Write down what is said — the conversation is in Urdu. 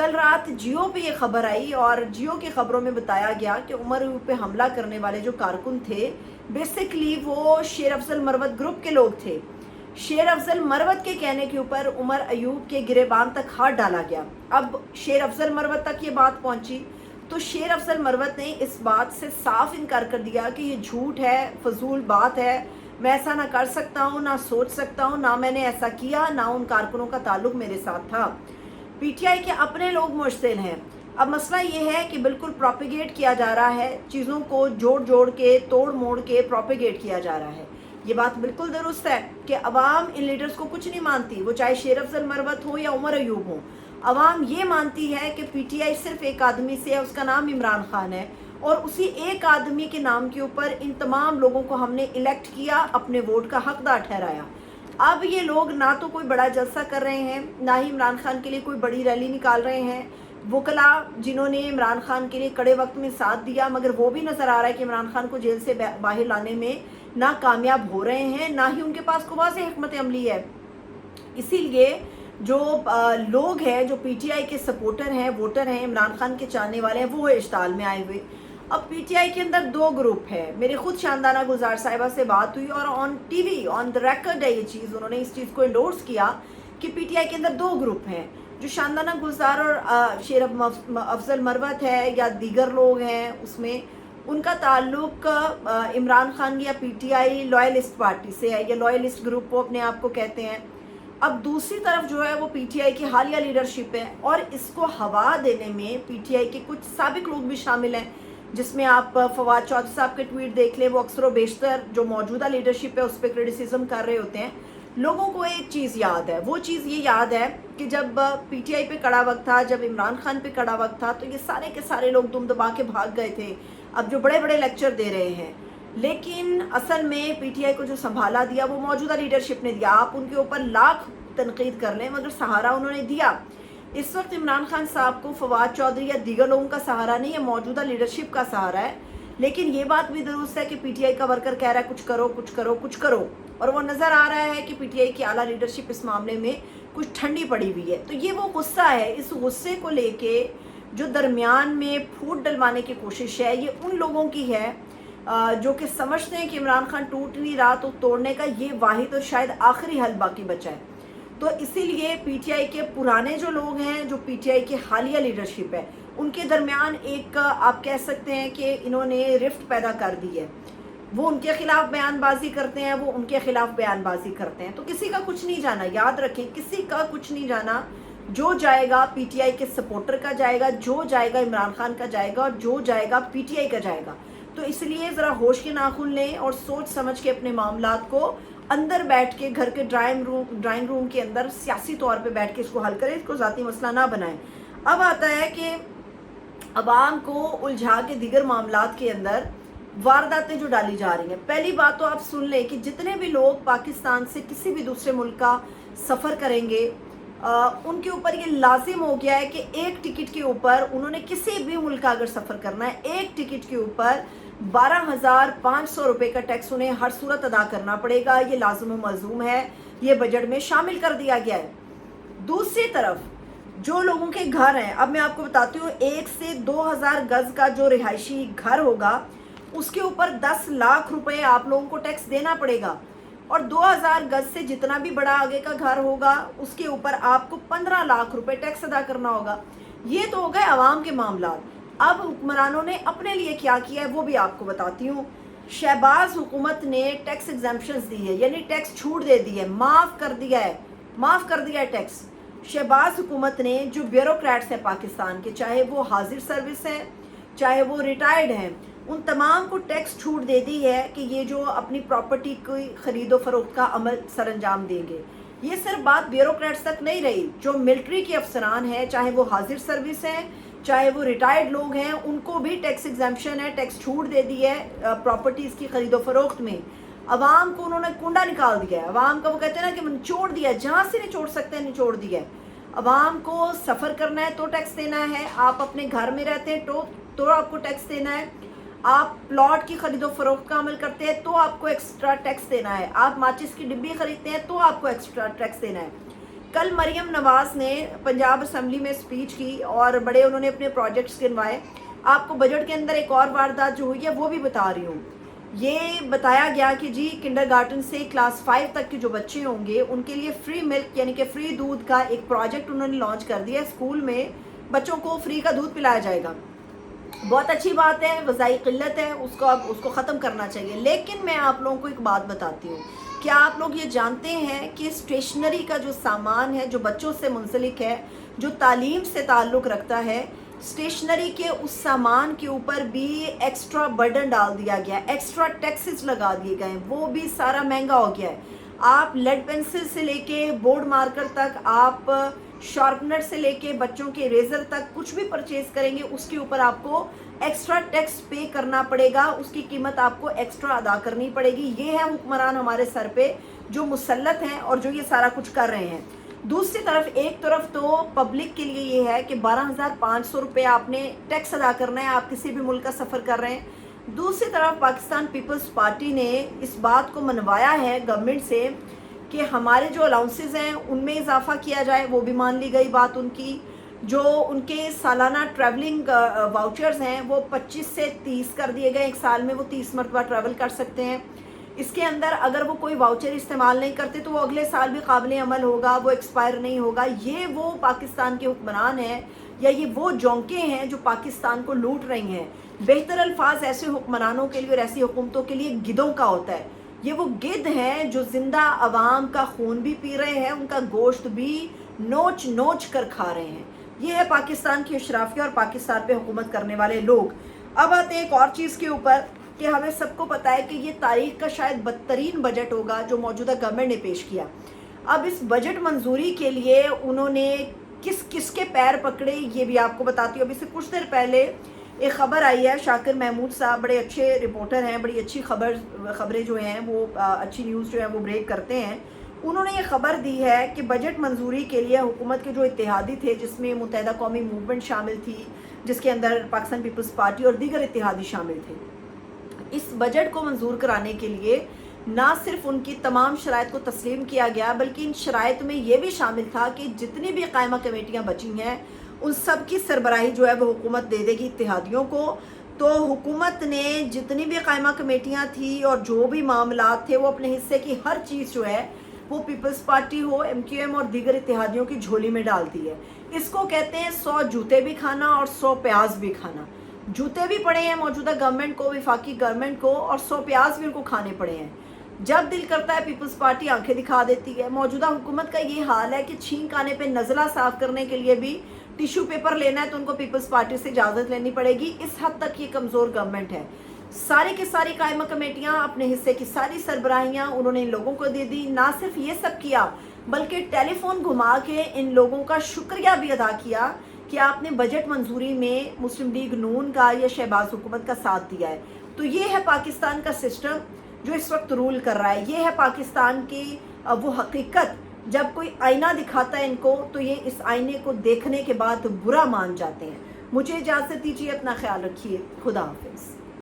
کل رات جیو پہ یہ خبر آئی اور جیو کی خبروں میں بتایا گیا کہ عمر ایوب پہ حملہ کرنے والے جو کارکن تھے بیسکلی وہ شیر افضل مروت گروپ کے لوگ تھے. شیر افضل مروت کے کہنے کے اوپر عمر ایوب کے گریبان تک ہاتھ ڈالا گیا. اب شیر افضل مروت تک یہ بات پہنچی تو شیر افضل مروت نے اس بات سے صاف انکار کر دیا کہ یہ جھوٹ ہے, فضول بات ہے, میں ایسا نہ کر سکتا ہوں, نہ سوچ سکتا ہوں, نہ میں نے ایسا کیا, نہ ان کارکنوں کا تعلق میرے ساتھ تھا. پی ٹی آئی کے اپنے لوگ مشتعل ہیں. اب مسئلہ یہ ہے کہ بالکل پروپیگیٹ کیا جا رہا ہے, چیزوں کو جوڑ کے توڑ موڑ کے پروپیگیٹ کیا جا رہا ہے. یہ بات بالکل درست ہے کہ عوام ان لیڈرز کو کچھ نہیں مانتی, وہ چاہے شیر افضل مروت ہو یا عمر ایوب ہو. عوام یہ مانتی ہے کہ پی ٹی آئی صرف ایک آدمی سے ہے, اس کا نام عمران خان ہے, اور اسی ایک آدمی کے نام کے اوپر ان تمام لوگوں کو ہم نے الیکٹ کیا, اپنے ووٹ کا حقدار ٹھہرایا. اب یہ لوگ نہ تو کوئی بڑا جلسہ کر رہے ہیں, نہ ہی عمران خان کے لیے کوئی بڑی ریلی نکال رہے ہیں. وکلاء جنہوں نے عمران خان کے لیے کڑے وقت میں ساتھ دیا, مگر وہ بھی نظر آ رہا ہے کہ عمران خان کو جیل سے باہر لانے میں نہ کامیاب ہو رہے ہیں, نہ ہی ان کے پاس کوئی واضح حکمت عملی ہے. اسی لیے جو لوگ ہیں, جو پی ٹی آئی کے سپورٹر ہیں, ووٹر ہیں, عمران خان کے چاہنے والے ہیں, وہ اشتعال میں آئے ہوئے. اب پی ٹی آئی کے اندر دو گروپ ہیں. میرے خود شاندانہ گلزار صاحبہ سے بات ہوئی اور on T V on the record ہے یہ چیز, انہوں نے اس چیز کو انڈورس کیا کہ پی ٹی آئی کے اندر دو گروپ ہیں. جو شاندانہ گلزار اور شیر افضل مروت ہے یا دیگر لوگ ہیں, اس میں ان کا تعلق عمران خان یا پی ٹی آئی لوائلسٹ پارٹی سے ہے, یا لوائلسٹ گروپ وہ اپنے آپ کو کہتے ہیں. اب دوسری طرف جو ہے وہ پی ٹی آئی کی حالیہ لیڈرشپ ہے, اور اس کو ہوا دینے میں پی ٹی آئی کے کچھ سابق لوگ بھی شامل ہیں, جس میں آپ فواد چودھری صاحب کے ٹویٹ دیکھ لیں. وہ اکثر و بیشتر جو موجودہ لیڈرشپ ہے اس پہ کرٹیسزم کر رہے ہوتے ہیں. لوگوں کو ایک چیز یاد ہے, وہ چیز یہ یاد ہے کہ جب پی ٹی آئی پہ کڑا وقت تھا, جب عمران خان پہ کڑا وقت تھا, تو یہ سارے کے سارے لوگ دم دبا کے بھاگ گئے تھے. اب جو بڑے بڑے لیکچر دے رہے ہیں, لیکن اصل میں پی ٹی آئی کو جو سنبھالا دیا وہ موجودہ لیڈرشپ نے دیا. آپ ان کے اوپر لاکھ تنقید کر لیں, مگر سہارا انہوں نے دیا. اس وقت عمران خان صاحب کو فواد چودھری یا دیگر لوگوں کا سہارا نہیں ہے, موجودہ لیڈرشپ کا سہارا ہے. لیکن یہ بات بھی درست ہے کہ پی ٹی آئی کا ورکر کہہ رہا ہے کچھ کرو کچھ کرو کچھ کرو, اور وہ نظر آ رہا ہے کہ پی ٹی آئی کی اعلیٰ لیڈرشپ اس معاملے میں کچھ ٹھنڈی پڑی ہوئی ہے. تو یہ وہ غصہ ہے, اس غصے کو لے کے جو درمیان میں پھوٹ ڈلوانے کی کوشش ہے, یہ ان لوگوں کی ہے جو کہ سمجھتے ہیں کہ عمران خان ٹوٹ نہیں رہا, تو توڑنے کا یہ واحد اور شاید آخری حل باقی بچا ہے. تو اسی لیے پی ٹی آئی کے پرانے جو لوگ ہیں, جو پی ٹی آئی کی حالیہ لیڈرشپ ہے, ان کے درمیان ایک آپ کہہ سکتے ہیں کہ انہوں نے رفٹ پیدا کر دی ہے. وہ ان کے خلاف بیان بازی کرتے ہیں, وہ ان کے خلاف بیان بازی کرتے ہیں. تو کسی کا کچھ نہیں جانا, یاد رکھیں, کسی کا کچھ نہیں جانا. جو جائے گا پی ٹی آئی کے سپورٹر کا جائے گا, جو جائے گا عمران خان کا جائے گا, اور جو جائے گا پی ٹی آئی کا جائے گا. تو اس لیے ذرا ہوش کے ناخن لیں اور سوچ سمجھ کے اپنے معاملات کو اندر بیٹھ کے گھر کے ڈرائنگ روم کے اندر سیاسی طور پہ بیٹھ کے اس کو حل کریں, اس کو ذاتی مسئلہ نہ بنائیں. اب آتا ہے کہ عوام کو الجھا کے دیگر معاملات کے اندر وارداتیں جو ڈالی جا رہی ہیں. پہلی بات تو آپ سن لیں کہ جتنے بھی لوگ پاکستان سے کسی بھی دوسرے ملک کا سفر کریں گے, ان کے اوپر یہ لازم ہو گیا ہے کہ ایک ٹکٹ کے اوپر انہوں نے کسی بھی ملک کا اگر سفر کرنا ہے, ایک ٹکٹ کے اوپر 12,500 روپے کا ٹیکس انہیں ہر صورت ادا کرنا پڑے گا. یہ لازم و ملزوم ہے, یہ بجٹ میں شامل کر دیا گیا ہے. دوسری طرف جو لوگوں کے گھر ہیں, اب میں آپ کو بتاتی ہوں, 1 سے 2,000 گز کا جو رہائشی گھر ہوگا اس کے اوپر 10 لاکھ روپے آپ لوگوں کو ٹیکس دینا پڑے گا, اور 2,000 گز سے جتنا بھی بڑا آگے کا گھر ہوگا اس کے اوپر آپ کو 15 لاکھ روپے ٹیکس ادا کرنا ہوگا. یہ تو ہو گئے عوام کے معاملات. اب حکمرانوں نے اپنے لیے کیا کیا ہے وہ بھی آپ کو بتاتی ہوں. شہباز حکومت نے ٹیکس ایگزمپشنز دی ہے, یعنی ٹیکس چھوٹ دے دی ہے, معاف کر دیا ہے ٹیکس. شہباز حکومت نے جو بیوروکریٹس ہیں پاکستان کے, چاہے وہ حاضر سروس ہیں, چاہے وہ ریٹائرڈ ہیں, ان تمام کو ٹیکس چھوٹ دے دی ہے کہ یہ جو اپنی پراپرٹی کی خرید و فروخت کا عمل سر انجام دیں گے. یہ صرف بات بیوروکریٹس تک نہیں رہی, جو ملٹری کے افسران ہیں, چاہے وہ حاضر سروس ہیں, چاہے وہ ریٹائرڈ لوگ ہیں, ان کو بھی ٹیکس ایگزمپشن ہے, ٹیکس چھوٹ دے دی ہے پراپرٹیز کی خرید و فروخت میں. عوام کو انہوں نے کنڈا نکال دیا ہے. عوام کا وہ کہتے ہیں نا کہ نچوڑ دیا ہے, جہاں سے نچوڑ سکتے ہیں نچوڑ دیا ہے. عوام کو سفر کرنا ہے تو ٹیکس دینا ہے, آپ اپنے گھر میں رہتے ہیں تو آپ کو ٹیکس دینا ہے, آپ پلاٹ کی خرید و فروخت کا عمل کرتے ہیں تو آپ کو ایکسٹرا ٹیکس دینا ہے, آپ ماچس کی ڈبی خریدتے ہیں تو آپ کو ایکسٹرا ٹیکس دینا ہے. کل مریم نواز نے پنجاب اسمبلی میں اسپیچ کی اور بڑے انہوں نے اپنے پروجیکٹس گنوائے. آپ کو بجٹ کے اندر ایک اور واردات جو ہوئی ہے وہ بھی بتا رہی ہوں. یہ بتایا گیا کہ جی کنڈر گارٹن سے کلاس 5 تک کے جو بچے ہوں گے ان کے لیے فری ملک یعنی کہ فری دودھ کا ایک پروجیکٹ انہوں نے لانچ کر دیا. اسکول میں بچوں کو فری کا دودھ پلایا جائے گا. بہت اچھی بات ہے, وضعی قلت ہے, اس کو ختم کرنا چاہیے. لیکن میں آپ لوگوں کو ایک بات بتاتی ہوں, کیا آپ لوگ یہ جانتے ہیں کہ اسٹیشنری کا جو سامان ہے جو بچوں سے منسلک ہے, جو تعلیم سے تعلق رکھتا ہے, اسٹیشنری کے اس سامان کے اوپر بھی ایکسٹرا برڈن ڈال دیا گیا, ایکسٹرا ٹیکسز لگا دیے گئے ہیں, وہ بھی سارا مہنگا ہو گیا ہے. آپ لیڈ پینسل سے لے کے بورڈ مارکر تک, آپ شارپنر سے لے کے بچوں کے ریزر تک کچھ بھی پرچیز کریں گے اس کے اوپر آپ کو ایکسٹرا ٹیکس پے کرنا پڑے گا, اس کی قیمت آپ کو ایکسٹرا ادا کرنی پڑے گی. یہ ہے حکمران ہمارے سر پہ جو مسلط ہیں اور جو یہ سارا کچھ کر رہے ہیں. دوسری طرف ایک طرف تو پبلک کے لیے یہ ہے کہ 12,500 روپے آپ نے ٹیکس ادا کرنا ہے, آپ کسی بھی ملک کا سفر کر رہے ہیں. دوسری طرف پاکستان پیپلز پارٹی نے اس بات کو منوایا ہے گورنمنٹ سے کہ ہمارے جو الاؤنسز ہیں ان میں اضافہ کیا جائے, وہ بھی مان لی گئی بات ان کی. جو ان کے سالانہ ٹریولنگ واؤچرز ہیں وہ 25 سے 30 کر دیے گئے, ایک سال میں وہ 30 مرتبہ ٹریول کر سکتے ہیں. اس کے اندر اگر وہ کوئی واؤچر استعمال نہیں کرتے تو وہ اگلے سال بھی قابل عمل ہوگا, وہ ایکسپائر نہیں ہوگا. یہ وہ پاکستان کے حکمران ہیں یا یہ وہ جونکیں ہیں جو پاکستان کو لوٹ رہی ہیں. بہتر الفاظ ایسے حکمرانوں کے لیے اور ایسی حکومتوں کے لیے گدوں کا ہوتا ہے. یہ وہ گدھ ہیں جو زندہ عوام کا خون بھی پی رہے ہیں, ان کا گوشت بھی نوچ نوچ کر کھا رہے ہیں. یہ ہے پاکستان کی اشرافیہ اور پاکستان پہ حکومت کرنے والے لوگ. اب آتے ہیں ایک اور چیز کے اوپر کہ ہمیں سب کو پتہ ہے کہ یہ تاریخ کا شاید بدترین بجٹ ہوگا جو موجودہ گورنمنٹ نے پیش کیا. اب اس بجٹ منظوری کے لیے انہوں نے کس کس کے پیر پکڑے یہ بھی آپ کو بتاتی ہوں. ابھی سے کچھ دیر پہلے ایک خبر آئی ہے, شاکر محمود صاحب بڑے اچھے رپورٹر ہیں, بڑی اچھی خبریں جو ہیں وہ اچھی نیوز جو ہے وہ بریک کرتے ہیں. انہوں نے یہ خبر دی ہے کہ بجٹ منظوری کے لیے حکومت کے جو اتحادی تھے جس میں متحدہ قومی موومنٹ شامل تھی, جس کے اندر پاکستان پیپلز پارٹی اور دیگر اتحادی شامل تھے, اس بجٹ کو منظور کرانے کے لیے نہ صرف ان کی تمام شرائط کو تسلیم کیا گیا بلکہ ان شرائط میں یہ بھی شامل تھا کہ جتنی بھی قائمہ کمیٹیاں بچی ہیں ان سب کی سربراہی جو ہے وہ حکومت دے دے گی اتحادیوں کو. تو حکومت نے جتنی بھی قائمہ کمیٹیاں تھیں اور جو بھی معاملات تھے وہ اپنے حصے کی ہر چیز جو ہے وہ پیپلز پارٹی ہو, MQM اور دیگر اتحادیوں کی جھولی میں ڈالتی ہے. اس کو کہتے ہیں 100 جوتے بھی کھانا اور 100 پیاز بھی کھانا. جوتے بھی پڑے ہیں موجودہ گورنمنٹ کو, وفاقی گورنمنٹ کو, اور 100 پیاز بھی ان کو کھانے پڑے ہیں. جب دل کرتا ہے پیپلز پارٹی آنکھیں دکھا دیتی ہے. موجودہ حکومت کا یہ حال ہے کہ چھینک آنے پہ نزلہ صاف کرنے کے لیے بھی ٹیشو پیپر لینا ہے تو ان کو پیپلز پارٹی سے اجازت لینی پڑے گی. اس حد تک یہ کمزور گورنمنٹ ہے. ساری کی ساری قائمہ کمیٹیاں اپنے حصے کی ساری سربراہیاں انہوں نے ان لوگوں کو دے دی. نہ صرف یہ سب کیا بلکہ ٹیلی فون گھما کے ان لوگوں کا شکریہ بھی ادا کیا کہ آپ نے بجٹ منظوری میں مسلم لیگ نون کا یا شہباز حکومت کا ساتھ دیا ہے. تو یہ ہے پاکستان کا سسٹم جو اس وقت رول کر رہا ہے. یہ ہے پاکستان کی وہ حقیقت. جب کوئی آئینہ دکھاتا ہے ان کو تو یہ اس آئینے کو دیکھنے کے بعد برا مان جاتے ہیں. مجھے اجازت دیجیے, اپنا خیال رکھیے. خدا حافظ.